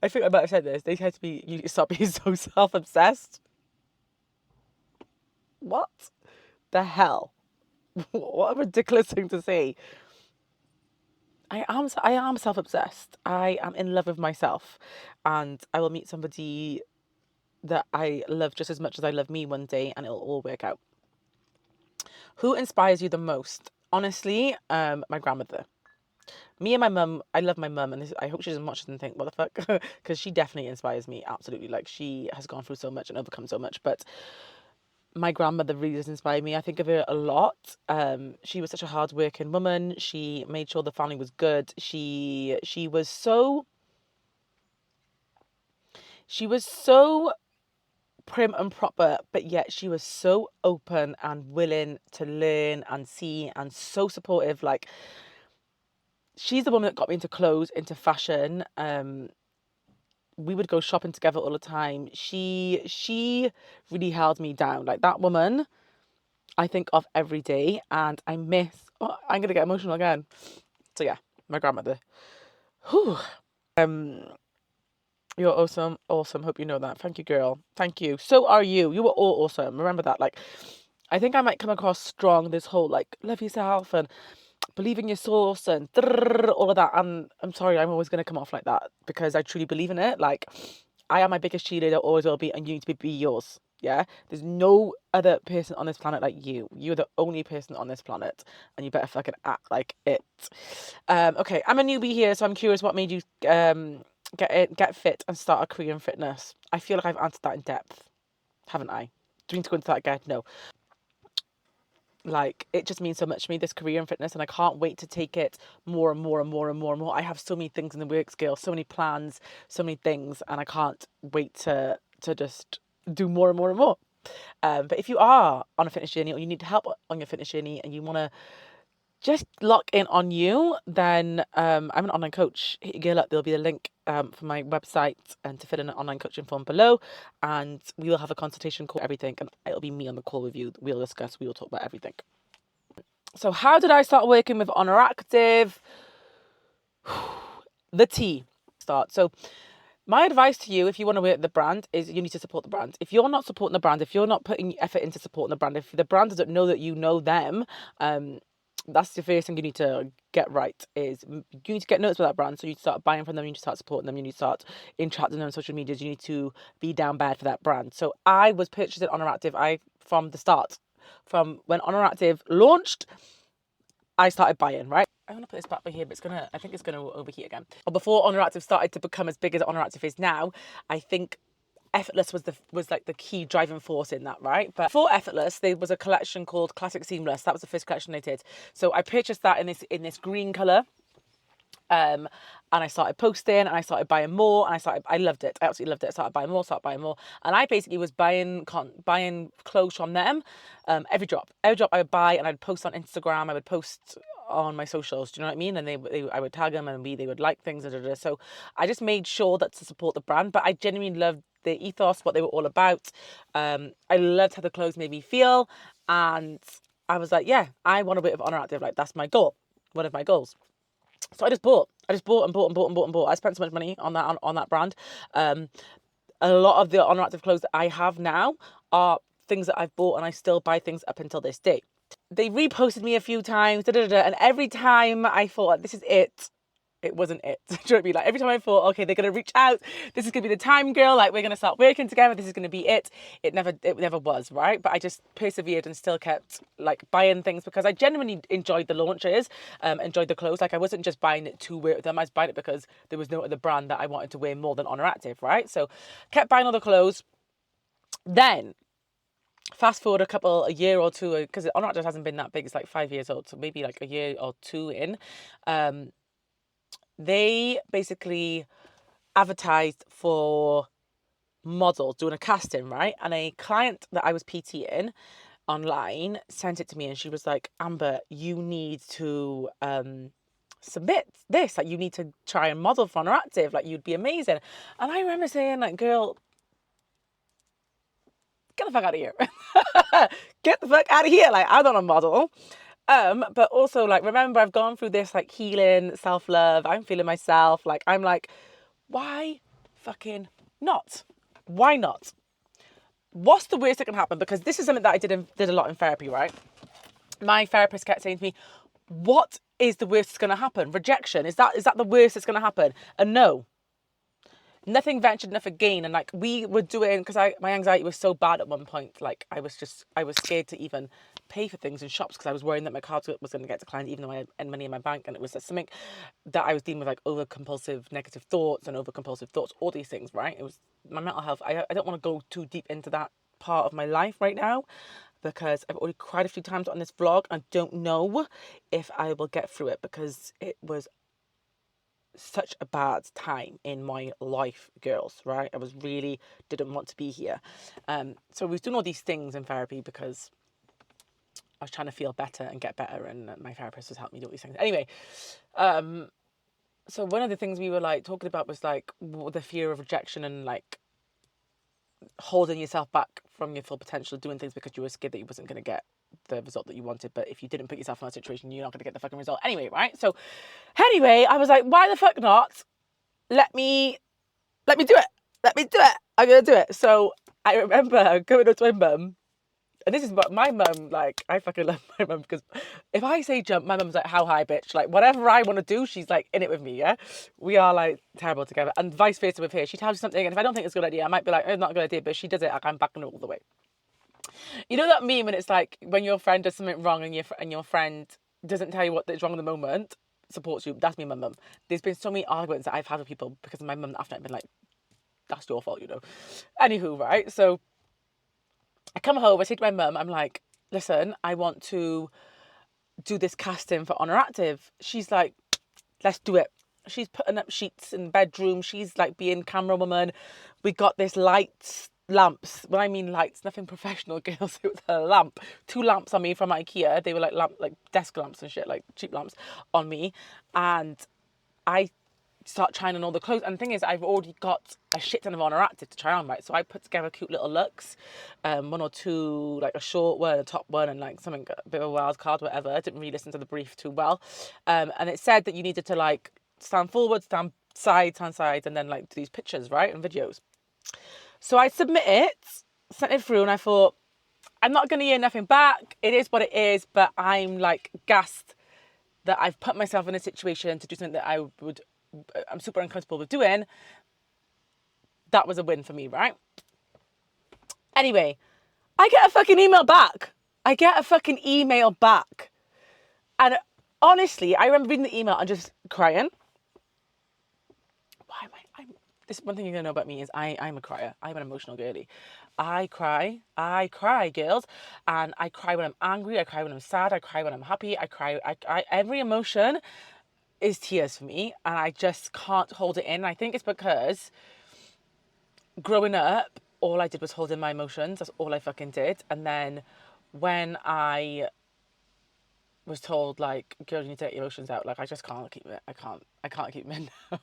I think I might have said this, they said to me, you need to stop being so self-obsessed. What the hell? What a ridiculous thing to say. I am self-obsessed. I am in love with myself, and I will meet somebody that I love just as much as I love me one day, and it'll all work out. Who inspires you the most? Honestly, my grandmother. Me and my mum, I love my mum, and I hope she doesn't watch this and think, what the fuck? Because she definitely inspires me, absolutely. Like, she has gone through so much and overcome so much, but my grandmother really does inspire me. I think of her a lot. She was such a hard-working woman. She made sure the family was good. She was so prim and proper, but yet she was so open and willing to learn and see and so supportive. Like, she's the woman that got me into clothes, into fashion. We would go shopping together all the time. She really held me down. Like, that woman I think of every day, and I miss, oh, I'm gonna get emotional again. So yeah, my grandmother. Whew. You're awesome, awesome. Hope you know that. Thank you, girl. Thank you. So are you. You were all awesome. Remember that. Like, I think I might come across strong, this whole like love yourself and believe in your source and all of that. And I'm sorry, I'm always gonna come off like that because I truly believe in it. Like, I am my biggest cheerleader, always will be, and you need to be yours. Yeah, there's no other person on this planet like you. You're the only person on this planet, and you better fucking act like it. Okay, I'm a newbie here, so I'm curious what made you get fit and start a career in fitness. I feel like I've answered that in depth, haven't I? Do we need to go into that again? No. Like, it just means so much to me, this career in fitness, and I can't wait to take it more and more and more and more and more. I have so many things in the works, girl, so many plans, so many things, and I can't wait to just do more and more and more. But if you are on a fitness journey or you need help on your fitness journey and you want to just lock in on you, then I'm an online coach. Hit your girl up. There'll be a link for my website and to fill in an online coaching form below, and we will have a consultation call, everything, and it'll be me on the call with you. We'll discuss, we will talk about everything. So how did I start working with Oner Active? The T start. So my advice to you, if you want to work with the brand, is you need to support the brand. If you're not supporting the brand, if you're not putting effort into supporting the brand, if the brand doesn't know that you know them, that's the first thing you need to get right. Is you need to get noticed by that brand. So you start buying from them, you need to start supporting them, you need to start interacting with them on social medias, you need to be down bad for that brand. So I was purchasing Oner Active from the start. From when Oner Active launched, I started buying, right? I'm going to put this back by here, but I think it's going to overheat again. Or before Oner Active started to become as big as Oner Active is now, I think Effortless was like the key driving force in that, right? But for Effortless, there was a collection called Classic Seamless. That was the first collection they did. So I purchased that in this green colour. And I started posting and I started buying more and I loved it. I absolutely loved it. I started buying more. And I basically was buying clothes from them. Every drop I would buy, and I'd post on Instagram. I would post on my socials. Do you know what I mean? And I would tag them, and they would like things. So I just made sure that to support the brand, but I genuinely loved their ethos, what they were all about. I loved how the clothes made me feel. And I was like, yeah, I want to work with Oner Active. Like, that's my goal. One of my goals. So I just bought and bought. I spent so much money on that brand. A lot of the Oner Active clothes that I have now are things that I've bought, and I still buy things up until this day. They reposted me a few times, and every time I thought, this is it. It wasn't it. Do you know what I mean? Like, every time I thought, okay, they're gonna reach out. This is gonna be the time, girl. Like, we're gonna start working together. This is gonna be it. It never was, right? But I just persevered and still kept like buying things because I genuinely enjoyed the launches, enjoyed the clothes. Like, I wasn't just buying it to wear with them. I was buying it because there was no other brand that I wanted to wear more than Oner Active, right? So kept buying all the clothes. Then fast forward a year or two, because Oner Active hasn't been that big. It's like 5 years old, so maybe like a year or two in. They basically advertised for models doing a casting, right? And a client that I was PTing online sent it to me, and she was like, Amber, you need to submit this. Like, you need to try and model for Oner Active. Like, you'd be amazing. And I remember saying, like, girl, get the fuck out of here. Get the fuck out of here. Like, I'm not a model. But also, like, remember, I've gone through this like healing, self-love. I'm feeling myself. Like, I'm like, why fucking not? Why not? What's the worst that can happen? Because this is something that I did a lot in therapy, right? My therapist kept saying to me, what is the worst that's going to happen? Rejection. Is that the worst that's going to happen? And no. Nothing ventured, nothing gained. And like, we were doing, because my anxiety was so bad at one point, like I was scared to even pay for things in shops because I was worrying that my card was going to get declined even though I had money in my bank. And it was something that I was dealing with, like over compulsive negative thoughts and over compulsive thoughts, all these things, right? It was my mental health. I don't want to go too deep into that part of my life right now because I've already cried a few times on this vlog. I don't know if I will get through it because it was such a bad time in my life, girls, right? I was really didn't want to be here. So we was doing all these things in therapy because I was trying to feel better and get better, and my therapist was helping me do all these things. Anyway, so one of the things we were like talking about was like the fear of rejection and like holding yourself back from your full potential, doing things because you were scared that you wasn't going to get the result that you wanted. But if you didn't put yourself in that situation, you're not going to get the fucking result anyway, right? So anyway, I was like, why the fuck not? Let me do it. Let me do it. I'm going to do it. So I remember going up to my mum. And this is what my mum, like, I fucking love my mum because if I say jump, my mum's like, how high, bitch? Like, whatever I want to do, she's like in it with me, yeah? We are like terrible together. And vice versa with her. She tells you something, and if I don't think it's a good idea, I might be like, oh, it's not a good idea, but she does it, like, I'm backing it all the way. You know that meme when it's like, when your friend does something wrong and your friend doesn't tell you what is wrong in the moment, supports you? That's me and my mum. There's been so many arguments that I've had with people because of my mum after I've been like, that's your fault, you know? Anywho, right? So I come home, I say to my mum, I'm like, listen, I want to do this casting for Oner Active. She's like, let's do it. She's putting up sheets in the bedroom. She's like being camera woman. We got this lights, lamps. When I mean lights, nothing professional, girls. It was a lamp. 2 lamps on me from IKEA. They were like desk lamps and shit, like cheap lamps on me. And I start trying on all the clothes. And the thing is, I've already got a shit ton of Oner Active to try on, right? So I put together cute little looks, 1 or 2, like a short one, a top one, and like something, a bit of a wild card, whatever. I didn't really listen to the brief too well. And it said that you needed to like stand forward, stand sides, and then like do these pictures, right? And videos. So I submit it, sent it through, and I thought, I'm not going to hear nothing back. It is what it is, but I'm like gassed that I've put myself in a situation to do something that I'm super uncomfortable with doing. That was a win for me, right? Anyway, I get a fucking email back. And honestly, I remember reading the email and just crying. Why am I? This one thing you're going to know about me is I'm a crier. I'm an emotional girly. I cry, girls. And I cry when I'm angry. I cry when I'm sad. I cry when I'm happy. I cry. Every emotion is tears for me, and I just can't hold it in. I think it's because growing up, all I did was hold in my emotions. That's all I fucking did. And then when I was told, like, girl, you need to get your emotions out, like, I just can't keep it. I can't keep them in now.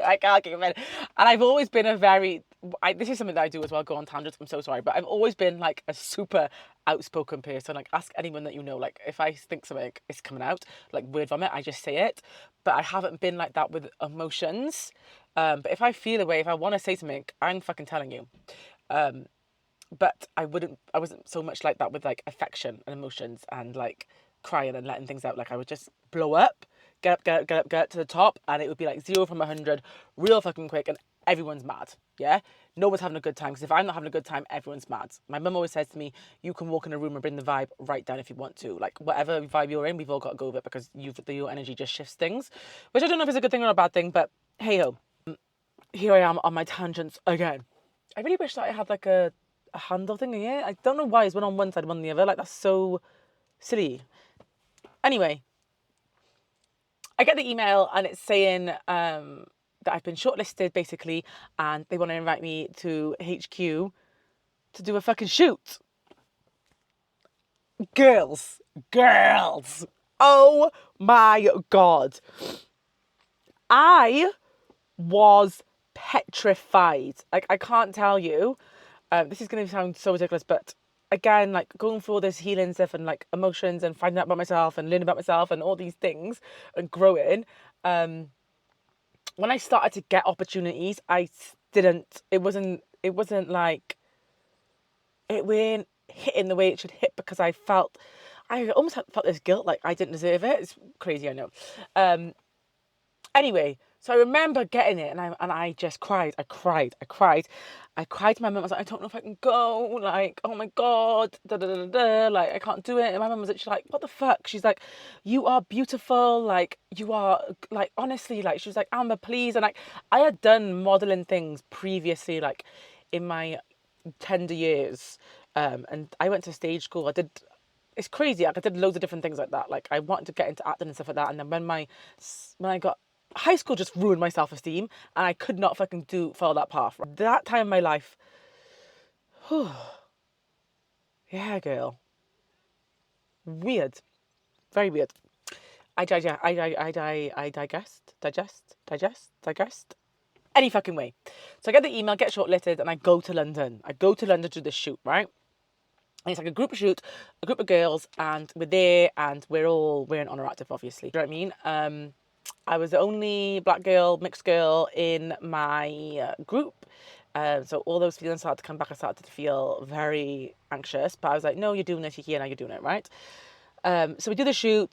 I can't keep them in. And I've always been this is something that I do as well, go on tangents, I'm so sorry, but I've always been like a super outspoken person. Like, ask anyone that you know, like, if I think something is coming out, like word vomit, I just say it. But I haven't been like that with emotions. But if I feel a way, if I want to say something, I'm fucking telling you. But I wasn't so much like that with like affection and emotions and like crying and letting things out. Like, I would just blow up, get up to the top, and it would be like 0 from 100 real fucking quick, and everyone's mad. Yeah, no one's having a good time, because if I'm not having a good time, everyone's mad. My mum always says to me, you can walk in a room and bring the vibe right down if you want to. Like, whatever vibe you're in, we've all got to go with it, because your energy just shifts things, which I don't know if it's a good thing or a bad thing, but hey ho, here I am on my tangents again. I really wish that I had like a handle thing here. I don't know why it's one on one side, one on the other. Like, that's so silly. Anyway, I get the email and it's saying that I've been shortlisted, basically, and they want to invite me to HQ to do a fucking shoot. Girls. Oh my God. I was petrified. Like, I can't tell you. This is going to sound so ridiculous, but again, like, going through all this healing stuff and like emotions and finding out about myself and learning about myself and all these things and growing. When I started to get opportunities, it wasn't like, it weren't hitting the way it should hit, because I almost felt this guilt, like I didn't deserve it. It's crazy, I know. Anyway, so I remember getting it, and I just cried. I cried to my mum. I was like, I don't know if I can go. Like, oh my God, like, I can't do it. And my mum was literally like, what the fuck? She's like, you are beautiful. Like, you are, like, honestly, like, she was like, Amba, please. And like, I had done modeling things previously, like in my tender years. And I went to stage school. It's crazy. Like, I did loads of different things like that. Like, I wanted to get into acting and stuff like that. And then when I got high school just ruined my self-esteem, and I could not fucking follow that path. That time in my life, yeah, girl, weird, very weird. I digest. Any fucking way. So I get the email, get shortlisted, and I go to London. I go to London to do this shoot, right? And it's like a group shoot, a group of girls, and we're there, and we're in Oner Active, obviously. Do you know what I mean? I was the only black girl, mixed girl in my group. So all those feelings started to come back. I started to feel very anxious, but I was like, no, you're doing it, you're here, now you're doing it, right? So we do the shoot.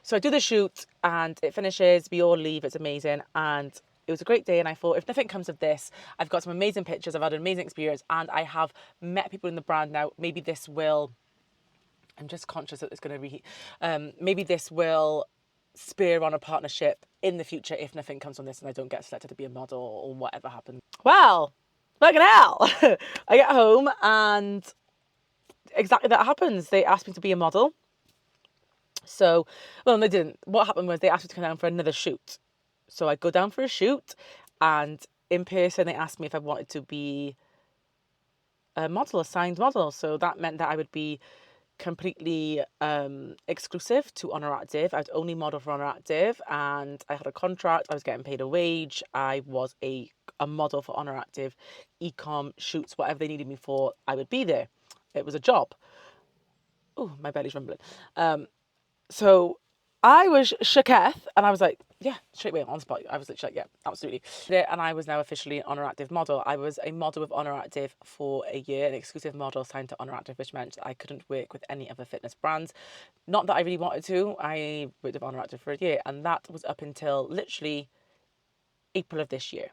So I do the shoot and it finishes, we all leave, it's amazing. And it was a great day, and I thought, if nothing comes of this, I've got some amazing pictures, I've had an amazing experience, and I have met people in the brand now. Maybe this will, I'm just conscious that it's going to reheat. Maybe this will spur on a partnership in the future if nothing comes from this and I don't get selected to be a model or whatever happens. Well, fucking hell. I get home and exactly that happens. They asked me to be a model. So, well, they didn't. What happened was they asked me to come down for another shoot. So I go down for a shoot, and in person they asked me if I wanted to be a model, a signed model. So that meant that I would be completely exclusive to Oner Active. I'd only model for Oner Active, and I had a contract. I was getting paid a wage. I was a model for Oner Active, ecom shoots, whatever they needed me for, I would be there. It was a job. Oh, my belly's rumbling. So I was shooketh, and I was like, yeah, straight away on the spot. I was literally like, yeah, absolutely. And I was now officially an Oner Active model. I was a model with Oner Active for a year, an exclusive model signed to Oner Active, which meant I couldn't work with any other fitness brands. Not that I really wanted to. I worked with Oner Active for a year, and that was up until literally April of this year.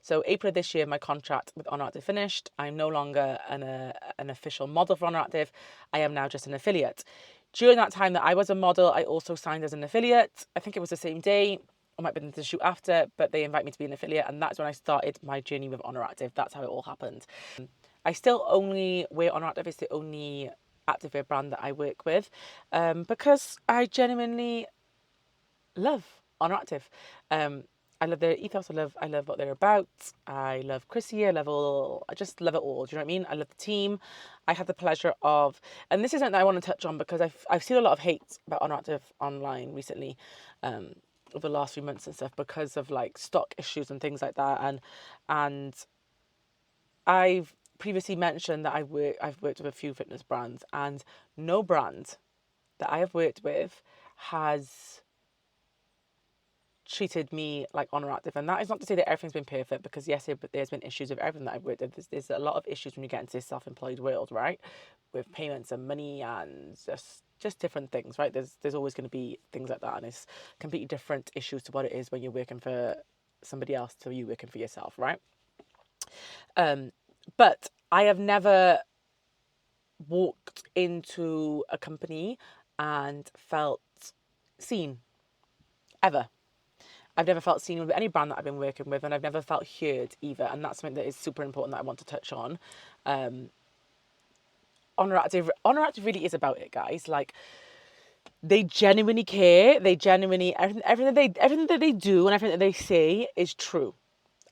So April of this year, my contract with Oner Active finished. I'm no longer an official model for Oner Active. I am now just an affiliate. During that time that I was a model, I also signed as an affiliate. I think it was the same day. I might have been to the shoot after, but they invited me to be an affiliate, and that's when I started my journey with Oner Active. That's how it all happened. I still only wear Oner Active. It's the only activewear brand that I work with, because I genuinely love Oner Active. I love their ethos. I love what they're about. I love Chrissy. I just love it all. Do you know what I mean? I love the team. I had the pleasure of, and this is something I want to touch on because I've seen a lot of hate about Oner Active online recently, over the last few months and stuff, because of like stock issues and things like that. And I've previously mentioned that I've worked with a few fitness brands, and no brand that I have worked with has treated me like Oner Active. And that is not to say that everything's been perfect, because yes, there's been issues with everything that I've worked with. There's a lot of issues when you get into this self-employed world, right? With payments and money and just different things, right? There's always going to be things like that, and it's completely different issues to what it is when you're working for somebody else to you working for yourself, right? But I have never walked into a company and felt seen, ever. I've never felt seen with any brand that I've been working with, and I've never felt heard either. And that's something that is super important that I want to touch on. Oner Active really is about it, guys. Like, they genuinely care. They genuinely, everything that they do and everything that they say is true.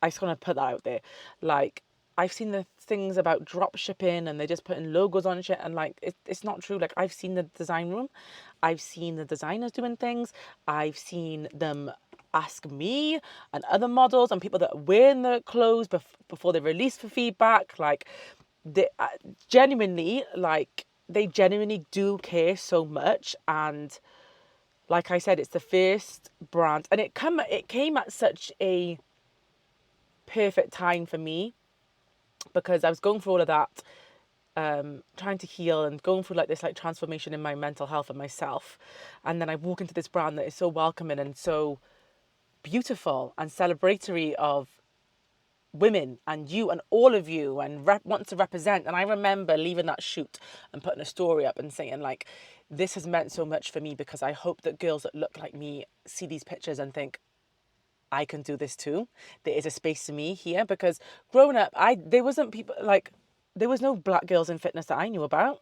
I just want to put that out there. Like, I've seen the things about drop shipping and they're just putting logos on shit, and like it's not true. Like, I've seen the design room, I've seen the designers doing things, I've seen them ask me and other models and people that are wearing the clothes before they're released for feedback. Like, they genuinely, like, they genuinely do care so much. And like I said, it's the first brand, and it came at such a perfect time for me, because I was going through all of that, trying to heal and going through like this like transformation in my mental health and myself, and then I walk into this brand that is so welcoming and so beautiful and celebratory of women and you and all of you, and wants to represent. And I remember leaving that shoot and putting a story up and saying, like, this has meant so much for me, because I hope that girls that look like me see these pictures and think, I can do this too. There is a space for me here. Because growing up, there was no black girls in fitness that I knew about.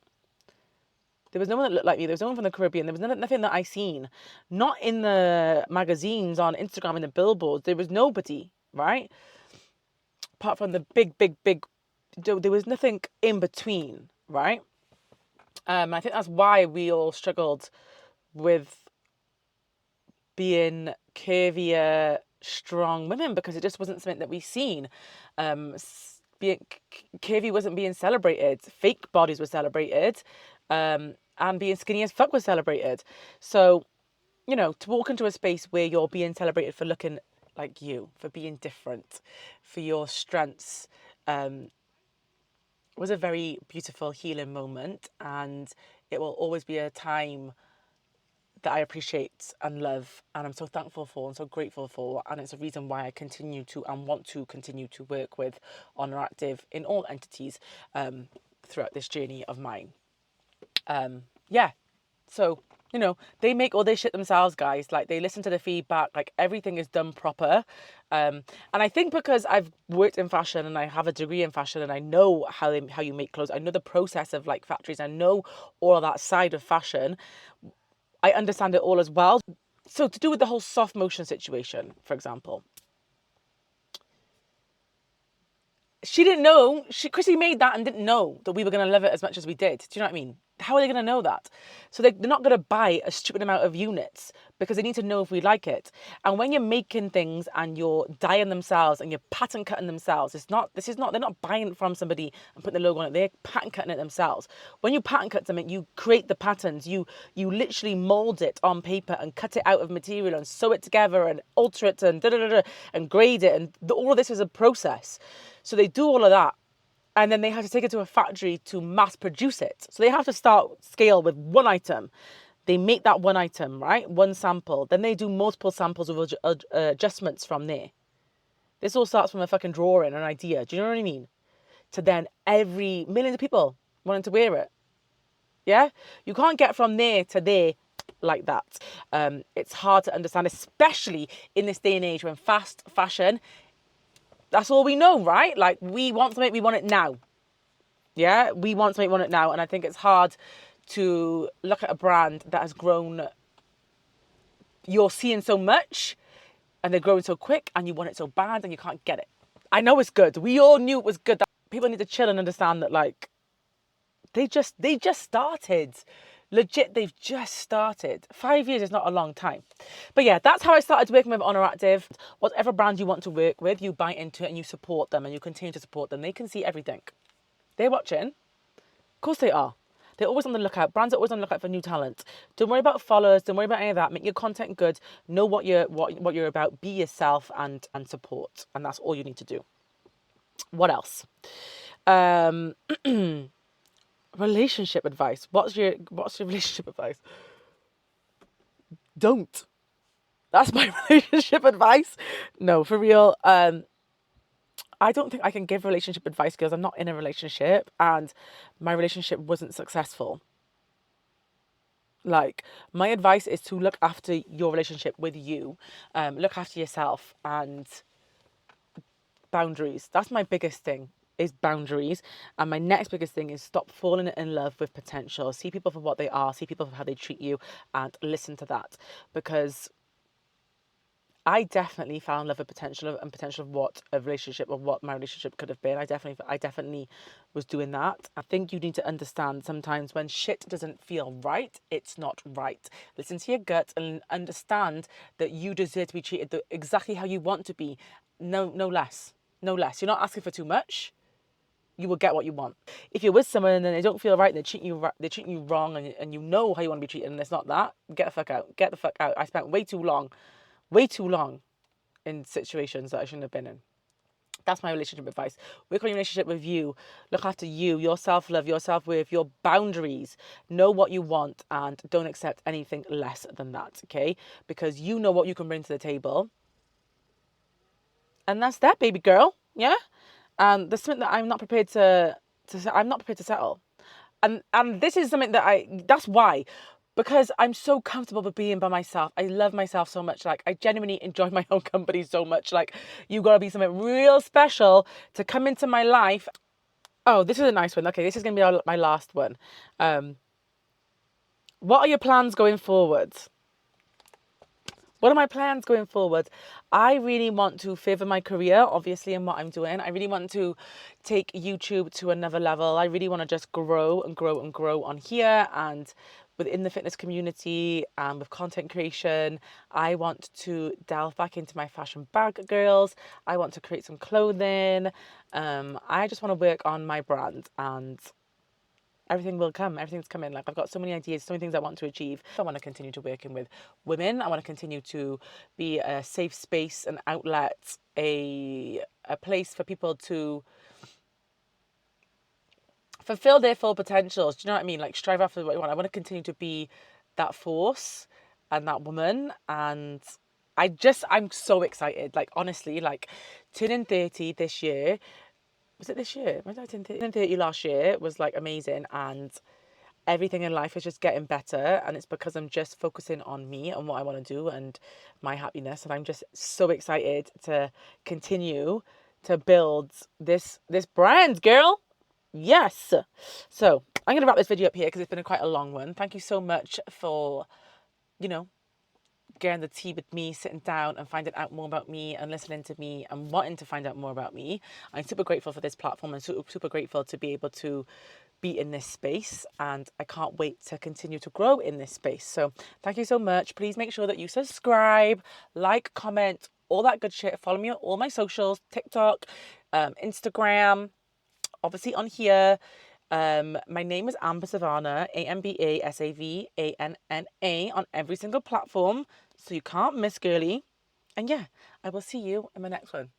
There was no one that looked like me. There was no one from the Caribbean. There was nothing that I seen. Not in the magazines, on Instagram, in the billboards. There was nobody, right? Apart from the big, big, big, there was nothing in between, right? I think that's why we all struggled with being curvier, strong women, because it just wasn't something that we seen. Being curvy wasn't being celebrated. Fake bodies were celebrated, and being skinny as fuck was celebrated. So, you know, to walk into a space where you're being celebrated for looking like you, for being different, for your strengths, was a very beautiful healing moment, and it will always be a time that I appreciate and love, and I'm so thankful for and so grateful for, and it's a reason why I continue to and want to continue to work with Oner Active in all entities throughout this journey of mine. Yeah, so, you know, they make all this shit themselves, guys. Like, they listen to the feedback, like, everything is done proper. And I think because I've worked in fashion and I have a degree in fashion and I know how you make clothes, I know the process of, like, factories, I know all of that side of fashion, I understand it all as well. So to do with the whole soft motion situation, for example, she didn't know, Chrissy made that and didn't know that we were going to love it as much as we did. Do you know what I mean? How are they going to know that? So they're not going to buy a stupid amount of units because they need to know if we like it. And when you're making things and you're dyeing themselves and you're pattern cutting themselves, they're not buying it from somebody and putting the logo on it. They're pattern cutting it themselves. When you pattern cut something, you create the patterns. You literally mold it on paper and cut it out of material and sew it together and alter it and and grade it. And all of this is a process. So they do all of that. And then they have to take it to a factory to mass produce it. So they have to start scale with one item. They make that one item, right? One sample. Then they do multiple samples with adjustments from there. This all starts from a fucking drawing, an idea. Do you know what I mean? To then every millions of people wanting to wear it. Yeah? You can't get from there to there like that. It's hard to understand, especially in this day and age when fast fashion, that's all we know, right? Like, we want something, we want it now. Yeah, we want something, we want it now. And I think it's hard to look at a brand that has grown. You're seeing so much and they're growing so quick and you want it so bad and you can't get it. I know it's good. We all knew it was good. That people need to chill and understand that, like, they just started. Legit, they've just started. 5 years is not a long time. But yeah, that's how I started working with Oner Active. Whatever brand you want to work with, you buy into it and you support them and you continue to support them. They can see everything. They're watching. Of course they are. They're always on the lookout. Brands are always on the lookout for new talent. Don't worry about followers. Don't worry about any of that. Make your content good. Know what you're about. Be yourself and support. And that's all you need to do. What else? Relationship advice. What's your relationship advice? Don't. That's my relationship advice. No, for real. I don't think I can give relationship advice because I'm not in a relationship and my relationship wasn't successful. Like, my advice is to look after your relationship with you. Look after yourself and boundaries. That's my biggest thing, is boundaries. And my next biggest thing is stop falling in love with potential. See people for what they are. See people for how they treat you and listen to that. Because I definitely fell in love with potential of what a relationship, of what my relationship could have been. I definitely was doing that. I think you need to understand sometimes when shit doesn't feel right, it's not right. Listen to your gut and understand that you deserve to be treated exactly how you want to be. No less. No less. You're not asking for too much. You will get what you want. If you're with someone and then they don't feel right, they're treating you wrong, and you know how you want to be treated, and it's not that, get the fuck out. Get the fuck out. I spent way too long in situations that I shouldn't have been in. That's my relationship advice. Work on your relationship with you. Look after you, your self-love, your self-worth, your boundaries. Know what you want and don't accept anything less than that, okay? Because you know what you can bring to the table. And that's that, baby girl. Yeah? And there's something that I'm not prepared to settle. And this is something that's why. Because I'm so comfortable with being by myself. I love myself so much. Like, I genuinely enjoy my own company so much. Like, you got to be something real special to come into my life. Oh, this is a nice one. Okay, this is going to be my last one. What are your plans going forward? What are my plans going forward? I really want to further my career, obviously, in what I'm doing. I really want to take YouTube to another level. I really want to just grow and grow and grow on here and within the fitness community and with content creation. I want to delve back into my fashion bag girls. I want to create some clothing. I just want to work on my brand, and everything will come. Everything's coming. Like, I've got so many ideas, so many things I want to achieve. I want to continue to working with women. I want to continue to be a safe space, an outlet, a place for people to fulfill their full potentials. Do you know what I mean? Like, strive after what you want. I want to continue to be that force and that woman. And I'm so excited. Like, honestly, like, turning 30 this year. Was it this year? When did I turn 30? Turning 30 last year was like amazing, and everything in life is just getting better, and it's because I'm just focusing on me and what I want to do and my happiness, and I'm just so excited to continue to build this brand, girl. Yes. So I'm gonna wrap this video up here because it's been quite a long one. Thank you so much for, you know, getting the tea with me, sitting down and finding out more about me and listening to me and wanting to find out more about me. I'm super grateful for this platform and super grateful to be able to be in this space, and I can't wait to continue to grow in this space. So thank you so much. Please make sure that you subscribe, like, comment, all that good shit. Follow me on all my socials, TikTok, Instagram, obviously on here. My name is AMBASAVANNA, AMBASAVANNA, on every single platform, so you can't miss, girly. And yeah, I will see you in my next one.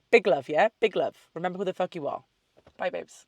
Big love, yeah? Big love. Remember who the fuck you are. Bye, babes.